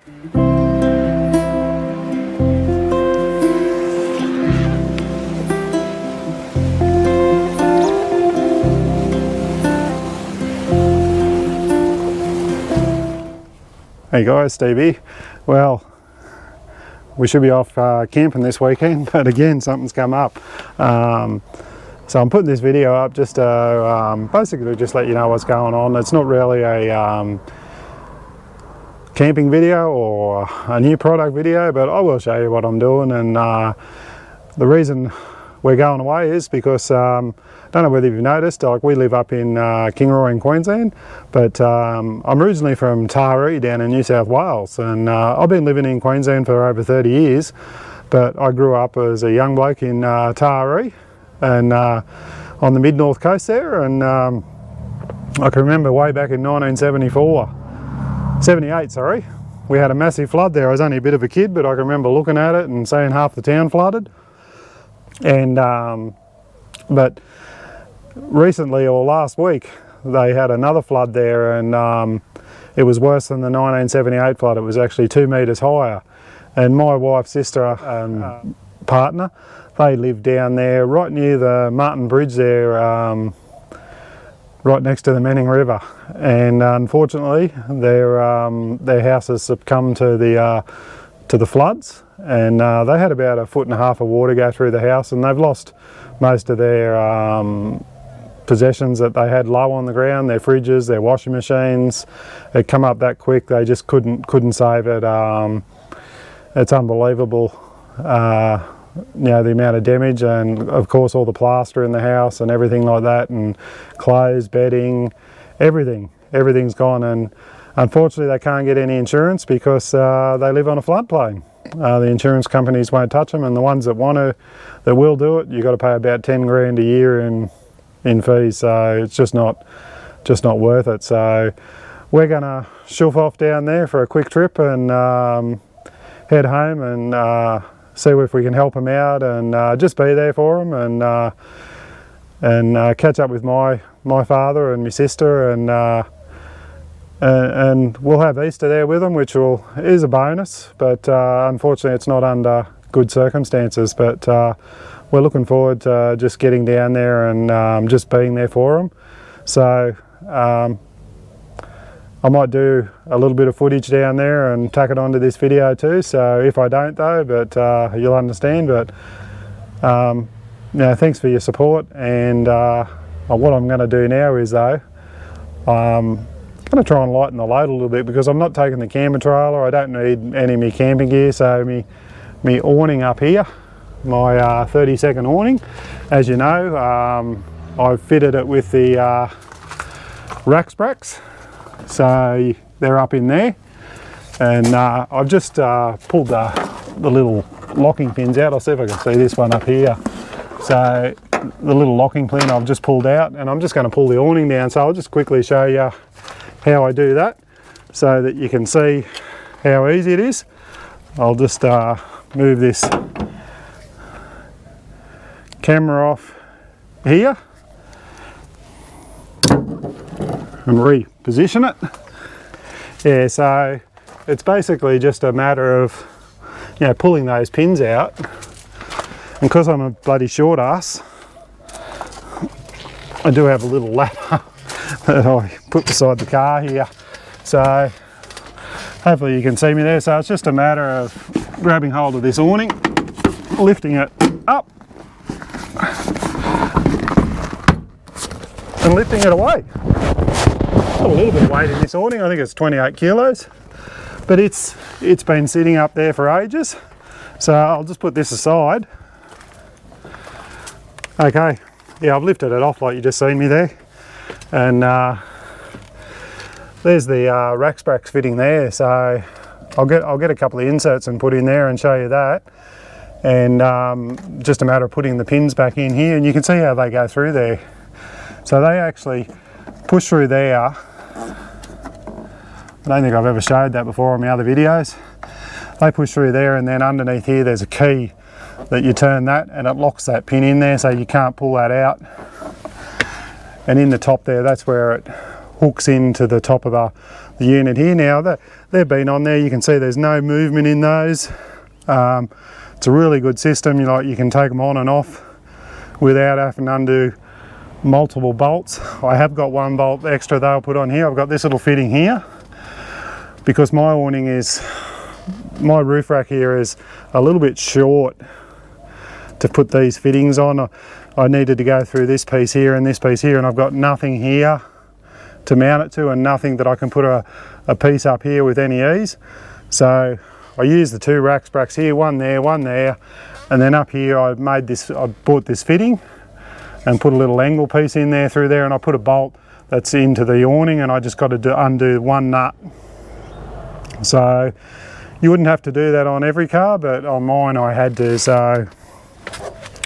Hey guys, Steve here. Well, we should be off camping this weekend, but again, something's come up. So I'm putting this video up just to basically just let you know what's going on. It's not really a camping video or a new product video, but I will show you what I'm doing. And the reason we're going away is because I don't know whether you've noticed, like we live up in Kingaroy in Queensland, but I'm originally from Taree down in New South Wales, and I've been living in Queensland for over 30 years, but I grew up as a young bloke in Taree and on the mid-north coast there, and I can remember way back in 78 sorry, we had a massive flood there. I was only a bit of a kid, but I can remember looking at it and seeing half the town flooded. And but recently, or last week, they had another flood there, and it was worse than the 1978 flood. It was actually 2 metres higher. And my wife's sister and partner, they live down there right near the Martin Bridge there, right next to the Menning River. And unfortunately, their house has succumbed to the floods, and they had about 1.5 foot of water go through the house, and they've lost most of their possessions that they had low on the ground, their fridges, their washing machines. It come up that quick, they just couldn't save it. It's unbelievable, you know, the amount of damage, and of course all the plaster in the house and everything like that, and clothes, bedding, everything's gone. And unfortunately they can't get any insurance because they live on a floodplain. The insurance companies won't touch them, and the ones that will do it, you've got to pay about 10 grand a year in fees, so it's just not worth it. So we're gonna shoof off down there for a quick trip and head home and see if we can help them out, and just be there for them, and catch up with my father and my sister, and we'll have Easter there with them, which is a bonus, but unfortunately it's not under good circumstances. But we're looking forward to just getting down there and just being there for them. So I might do a little bit of footage down there and tack it onto this video too, so if I don't though, but you'll understand. But you know, thanks for your support, and what I'm going to do now is though, I'm going to try and lighten the load a little bit, because I'm not taking the camper trailer. I don't need any of my camping gear, so me awning up here, my 30-second awning, as you know, I've fitted it with the rack spracks, so they're up in there, and I've just pulled the little locking pins out. I'll see if I can see this one up here. So the little locking pin I've just pulled out, and I'm just going to pull the awning down. So I'll just quickly show you how I do that, so that you can see how easy it is. I'll just move this camera off here and reposition it. Yeah, so it's basically just a matter of, you know, pulling those pins out. And because I'm a bloody short ass, I do have a little ladder that I put beside the car here. So hopefully you can see me there. So it's just a matter of grabbing hold of this awning, lifting it up, and lifting it away. Got a little bit of weight in this awning. I think it's 28 kilos, but it's been sitting up there for ages. So I'll just put this aside. Okay, yeah, I've lifted it off like you just seen me there, and there's the rack spracks fitting there. So I'll get a couple of inserts and put in there and show you that, and just a matter of putting the pins back in here, and you can see how they go through there. So they actually push through there. I don't think I've ever showed that before on my other videos. They push through there, and then underneath here there's a key that you turn that, and it locks that pin in there, so you can't pull that out. And in the top there, that's where it hooks into the top of the unit here. Now they've been on there, you can see there's no movement in those. It's a really good system. You can take them on and off without having to undo multiple bolts. I have got one bolt extra they'll put on here. I've got this little fitting here because my roof rack here is a little bit short to put these fittings on. I needed to go through this piece here and this piece here, and I've got nothing here to mount it to and nothing that I can put a piece up here with any ease. So I used the two rack spracks here, one there, and then up here I bought this fitting and put a little angle piece in there through there, and I put a bolt that's into the awning, and I just got to undo one nut. So you wouldn't have to do that on every car, but on mine I had to, so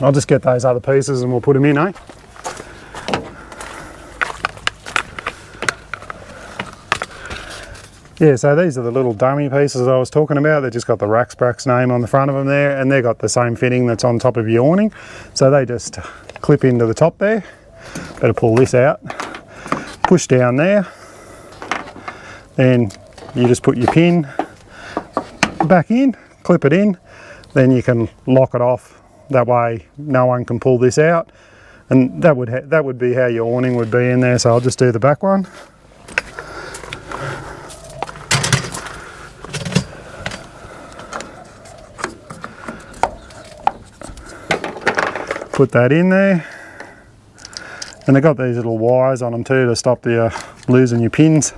I'll just get those other pieces and we'll put them in, eh? Yeah, so these are the little dummy pieces I was talking about. They just got the rack spracks name on the front of them there, and they've got the same fitting that's on top of your awning. So they just clip into the top there. Better pull this out, push down there, then you just put your pin back in, clip it in, then you can lock it off. That way no one can pull this out, and that would be how your awning would be in there. So I'll just do the back one. Put that in there, and they've got these little wires on them too to stop you losing your pins,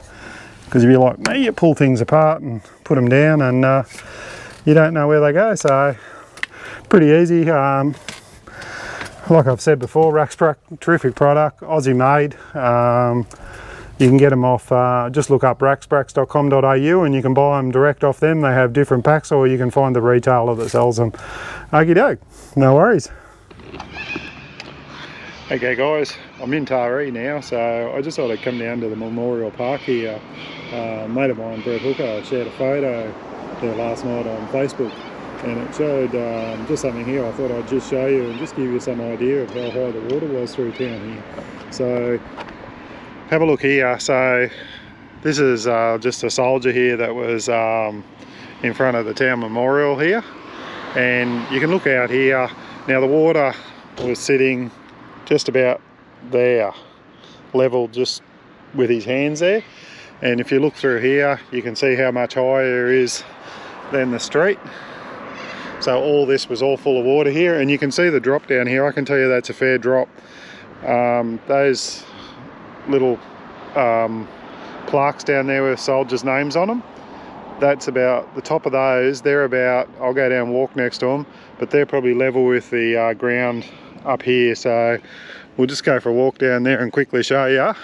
because if you're like me, you pull things apart and put them down and you don't know where they go. So pretty easy. Like I've said before, rack sprack, terrific product, Aussie made. You can get them off, just look up rackspracks.com.au and you can buy them direct off them. They have different packs, or you can find the retailer that sells them. Okie doke, no worries. Okay guys, I'm in Taree now, so I just thought I'd come down to the Memorial Park here. A mate of mine, Brett Hooker, shared a photo there last night on Facebook, and it showed just something here I thought I'd just show you and just give you some idea of how high the water was through town here. So have a look here. So this is just a soldier here that was in front of the town memorial here, and you can look out here. Now the water was sitting just about there, level just with his hands there, and if you look through here you can see how much higher it is than the street. So all this was all full of water here, and you can see the drop down here. I can tell you that's a fair drop. Those little plaques down there with soldiers' names on them, that's about the top of those. They're about, I'll go down and walk next to them, but they're probably level with the ground up here. So we'll just go for a walk down there and quickly show you,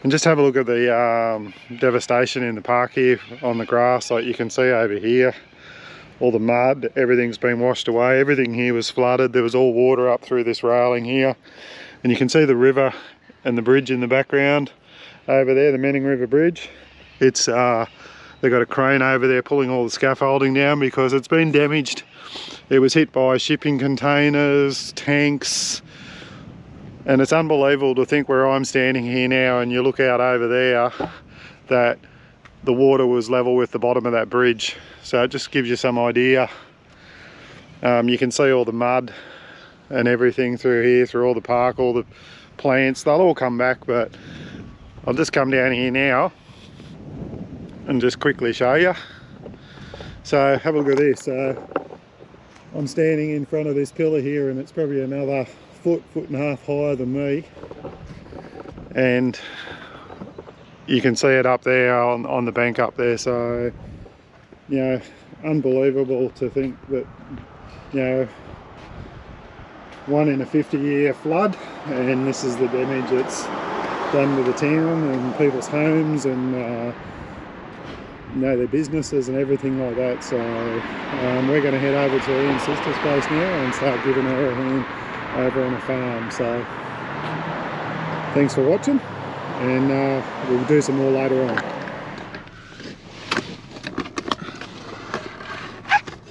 and just have a look at the devastation in the park here on the grass. Like you can see over here, all the mud, everything's been washed away. Everything here was flooded. There was all water up through this railing here, and you can see the river and the bridge in the background over there, the Menning River Bridge. It's they've got a crane over there pulling all the scaffolding down because it's been damaged. It was hit by shipping containers, tanks, and it's unbelievable to think where I'm standing here now and you look out over there that the water was level with the bottom of that bridge. So it just gives you some idea. You can see all the mud and everything through here, through all the park, all the plants. They'll all come back, but I'll just come down here now and just quickly show you. So have a look at this. I'm standing in front of this pillar here, and it's probably another foot and a half higher than me, and you can see it up there on the bank up there. So, you know, unbelievable to think that, you know, 1 in a 50-year flood, and this is the damage it's done to the town and people's homes and you know, their businesses and everything like that. So we're going to head over to Ian's sister's place now and start giving her a hand over on a farm. So thanks for watching, and we'll do some more later on.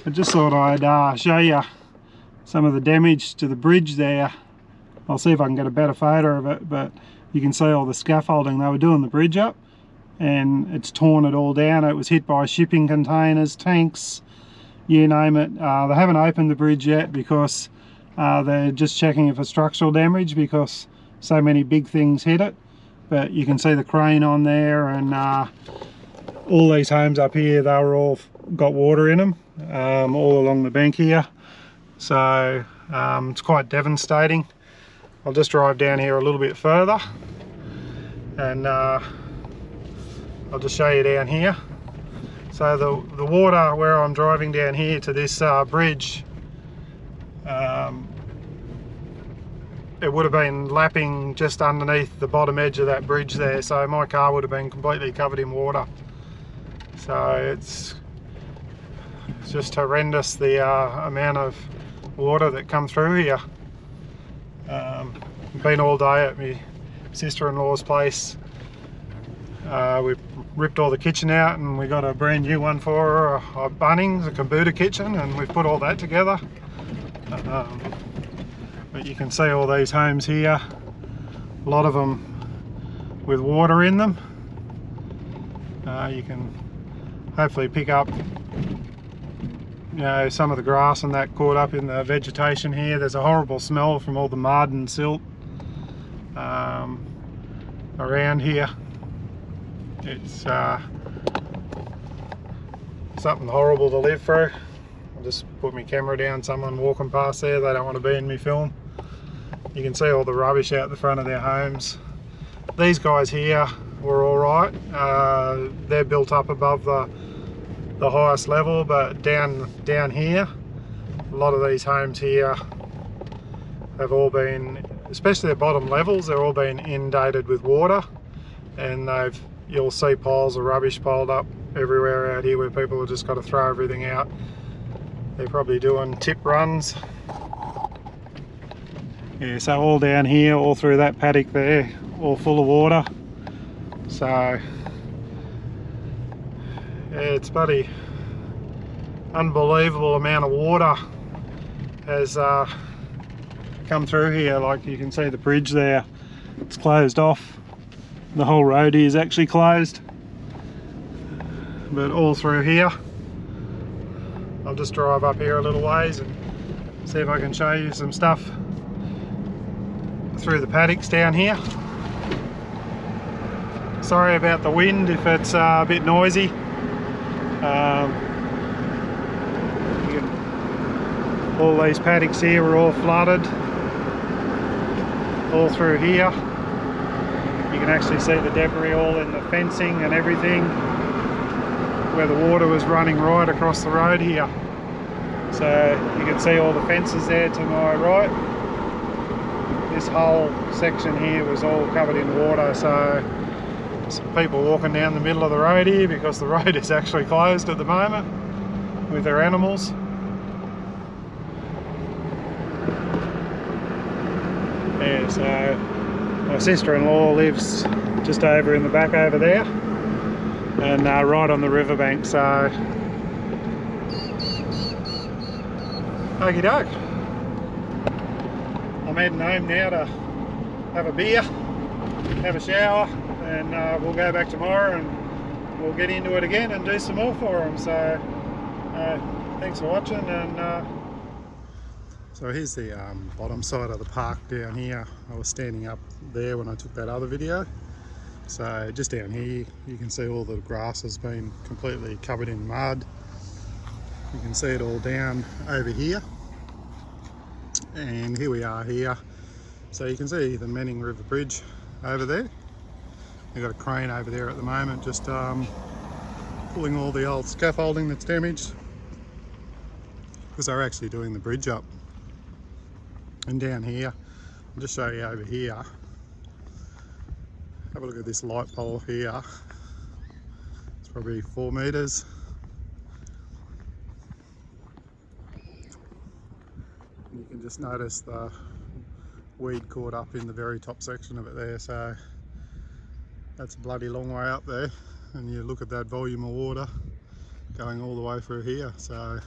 I just thought I'd show you some of the damage to the bridge there. I'll see if I can get a better photo of it, but you can see all the scaffolding. They were doing the bridge up and it's torn it all down. It was hit by shipping containers, tanks, you name it. They haven't opened the bridge yet because they're just checking for structural damage because so many big things hit it. But you can see the crane on there, and all these homes up here, they were all got water in them all along the bank here. So it's quite devastating. I'll just drive down here a little bit further and I'll just show you down here. So the water where I'm driving down here to this bridge, it would have been lapping just underneath the bottom edge of that bridge there, so my car would have been completely covered in water. So it's just horrendous, the amount of water that come through here. Been all day at my sister-in-law's place. We ripped all the kitchen out and we got a brand new one for her, a Bunnings, a kombucha kitchen, and we've put all that together. But you can see all these homes here, a lot of them with water in them. You can hopefully pick up, you know, some of the grass and that caught up in the vegetation here. There's a horrible smell from all the mud and silt around here. It's something horrible to live through. I'll just put my camera down, someone walking past there, they don't want to be in my film. You can see all the rubbish out the front of their homes. These guys here were all right. They're built up above the highest level, but down here, a lot of these homes here have all been, especially the bottom levels, they're all been inundated with water, and you'll see piles of rubbish piled up everywhere out here where people have just got to throw everything out. They're probably doing tip runs. Yeah, so all down here, all through that paddock there, all full of water. So yeah, it's bloody unbelievable amount of water has come through here. Like you can see the bridge there, it's closed off. The whole road here is actually closed. But all through here, I'll just drive up here a little ways and see if I can show you some stuff through the paddocks down here. Sorry about the wind if it's a bit noisy. All these paddocks here are all flooded all through here. You can actually see the debris all in the fencing and everything, where the water was running right across the road here. So you can see all the fences there to my right. This whole section here was all covered in water, so some people walking down the middle of the road here because the road is actually closed at the moment with their animals. Yeah, so my sister-in-law lives just over in the back over there, and right on the riverbank, so okie doke. I'm heading home now to have a beer, have a shower, and we'll go back tomorrow and we'll get into it again and do some more for them. So thanks for watching. And so here's the bottom side of the park down here. I was standing up there when I took that other video. So just down here you can see all the grass has been completely covered in mud. You can see it all down over here, and here we are here. So you can see the Manning River Bridge over there. They've got a crane over there at the moment just pulling all the old scaffolding that's damaged, because they're actually doing the bridge up. And down here, I'll just show you over here. Have a look at this light pole here. It's probably 4 meters. You can just notice the weed caught up in the very top section of it there, so that's a bloody long way up there, and you look at that volume of water going all the way through here. So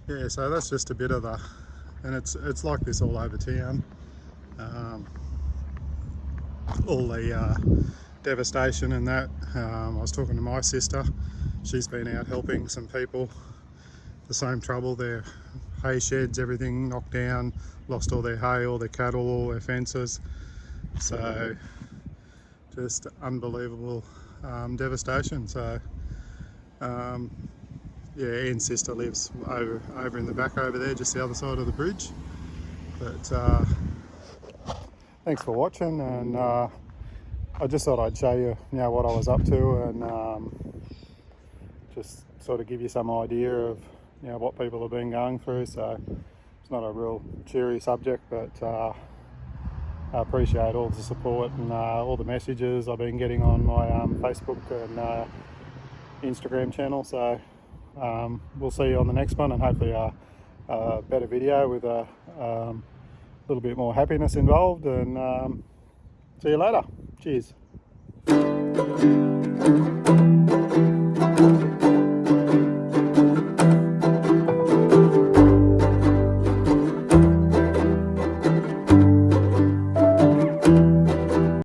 yeah, so that's just a bit of the, and it's like this all over town. all the devastation and that. I was talking to my sister. She's been out helping some people, the same trouble. Their hay sheds, everything knocked down, lost all their hay, all their cattle, all their fences. So just unbelievable devastation. So yeah, Ian's sister lives over in the back over there, just the other side of the bridge. But thanks for watching, and I just thought I'd show you, what I was up to, and just sort of give you some idea of what people have been going through. So it's not a real cheery subject, but I appreciate all the support and all the messages I've been getting on my Facebook and Instagram channel. So we'll see you on the next one, and hopefully a better video with a little bit more happiness involved, and see you later. Cheers.